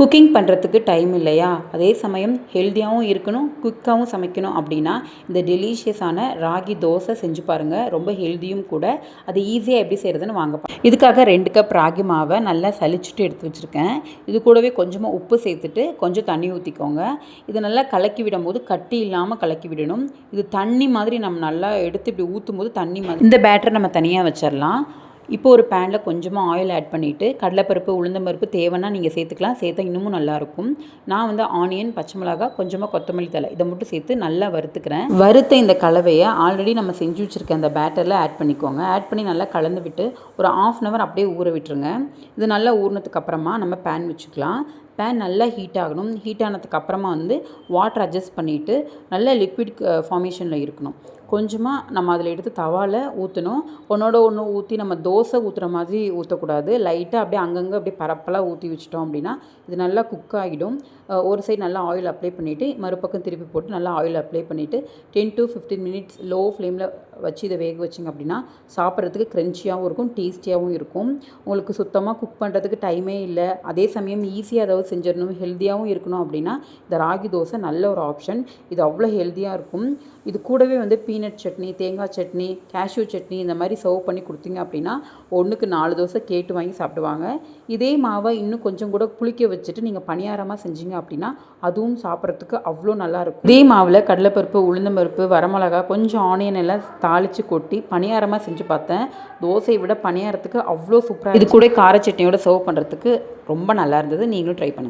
Cooking பண்ணுறதுக்கு time இல்லையா, அதே சமயம் ஹெல்த்தியாகவும் இருக்கணும், குயிக்காகவும் சமைக்கணும் அப்படின்னா இந்த டெலிஷியஸான ராகி தோசை செஞ்சு பாருங்கள். ரொம்ப ஹெல்த்தியும் கூட. அது ஈஸியாக எப்படி செய்கிறதுன்னு வாங்க. இதுக்காக 2 கப் ராகி மாவை நல்லா சலிச்சுட்டு எடுத்து வச்சுருக்கேன். இது கூடவே கொஞ்சமாக உப்பு சேர்த்துட்டு கொஞ்சம் தண்ணி ஊற்றிக்கோங்க. இதை நல்லா கலக்கி விடும் போது கட்டி இல்லாமல் கலக்கி விடணும். இது தண்ணி மாதிரி நம்ம நல்லா எடுத்து இப்படி ஊற்றும் போது தண்ணி மாதிரி. இந்த பேட்டரை நம்ம தனியாக வச்சிடலாம். இப்போ ஒரு பேனில் கொஞ்சமாக ஆயில் ஆட் பண்ணிவிட்டு கடலைப்பருப்பு உளுந்தம்பருப்பு தேவைன்னா நீங்கள் சேர்த்துக்கலாம். சேர்த்தா இன்னமும் நல்லாயிருக்கும். நான் வந்து ஆனியன், பச்சை மிளகாய், கொஞ்சமாக கொத்தமல்லி தழை இதை மட்டும் சேர்த்து நல்லா வறுத்துக்கிறேன். வறுத்த இந்த கலவையை ஆல்ரெடி நம்ம செஞ்சு வச்சுருக்க அந்த பேட்டரில் ஆட் பண்ணிக்கோங்க. ஆட் பண்ணி நல்லா கலந்து விட்டு ஒரு 1/2 hour அப்படியே ஊற விட்டுருங்க. இது நல்லா ஊறினதுக்கு அப்புறமா நம்ம பேன் வச்சுக்கலாம். பேன் நல்லா ஹீட் ஆகணும். ஹீட் ஆனதுக்கு அப்புறமா வந்து வாட்டர் அட்ஜஸ்ட் பண்ணிவிட்டு நல்ல லிக்விட் ஃபார்மேஷனில் இருக்கணும். கொஞ்சமாக நம்ம அதில் எடுத்து தவாவில் ஊற்றணும். ஒன்றோட ஒன்று ஊற்றி நம்ம தோசை ஊற்றுற மாதிரி ஊற்றக்கூடாது. லைட்டாக அப்படியே அங்கங்கே அப்படியே பரப்பலாக ஊற்றி வச்சிட்டோம் அப்படின்னா இது நல்லா குக் ஆகிடும். ஒரு சைடு நல்லா ஆயில் அப்ளை பண்ணிவிட்டு மறுபக்கம் திருப்பி போட்டு நல்லா ஆயில் அப்ளை பண்ணிவிட்டு 10 to 15 minutes லோ ஃப்ளேமில் வச்சு இதை வேக வச்சிங்க அப்படின்னா சாப்பிட்றதுக்கு க்ரன்ச்சியாகவும் இருக்கும், டேஸ்டியாகவும் இருக்கும். உங்களுக்கு சுத்தமாக குக் பண்ணுறதுக்கு டைமே இல்லை, அதே சமயம் ஈஸியாக ஏதாவது செஞ்சிடணும், ஹெல்த்தியாகவும் இருக்கணும் அப்படின்னா இந்த ராகி தோசை நல்ல ஒரு ஆப்ஷன். இது அவ்வளோ ஹெல்த்தியாக இருக்கும். இது கூடவே வந்து பீனட் சட்னி, தேங்காய் சட்னி, கேஷ்யூ சட்னி இந்த மாதிரி சர்வ் பண்ணி கொடுத்தீங்க அப்படின்னா 1க்கு 4 தோசை கேட்டு வாங்கி சாப்பிடுவாங்க. இதே மாவை இன்னும் கொஞ்சம் கூட புளிக்க வச்சுட்டு நீங்கள் பணியாரமாக செஞ்சீங்க அப்படின்னா அதுவும் சாப்பிட்றதுக்கு அவ்வளோ நல்லாயிருக்கும். இதே மாவில் கடலைப்பருப்பு, உளுந்தம்பருப்பு, வரமிளகா, கொஞ்சம் ஆனியன் எல்லாம் தாளித்து கொட்டி பணியாரமாக செஞ்சு பார்த்தேன். தோசையை விட பணியாரத்துக்கு அவ்வளோ சூப்பராக. இது கூட கார சட்னியோட சர்வ் பண்ணுறதுக்கு ரொம்ப நல்லா இருந்தது. நீங்களும் ட்ரை பண்ணுங்கள்.